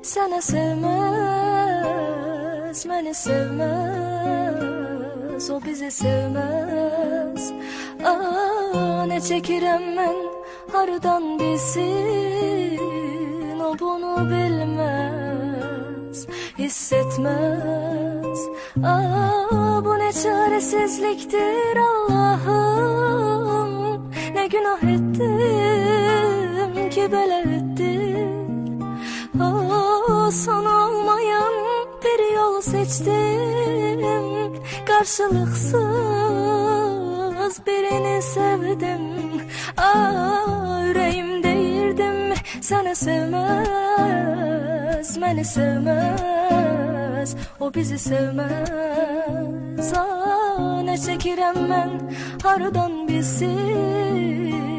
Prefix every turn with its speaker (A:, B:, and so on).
A: Seni sevmez, beni sevmez, o bizi sevmez. Ne çekirem ben hardan bilsin, o bunu bilmez, hissetmez. Bu ne çaresizliktir Allah'ım, ne günah ettim ki böyle ettim. Son olmayan bir yol seçtim, karşılıksız birini sevdim. Yüreğim değirdim, seni sevmez, beni sevmez, o bizi sevmez. Ne çekirem ben hardan bilsin,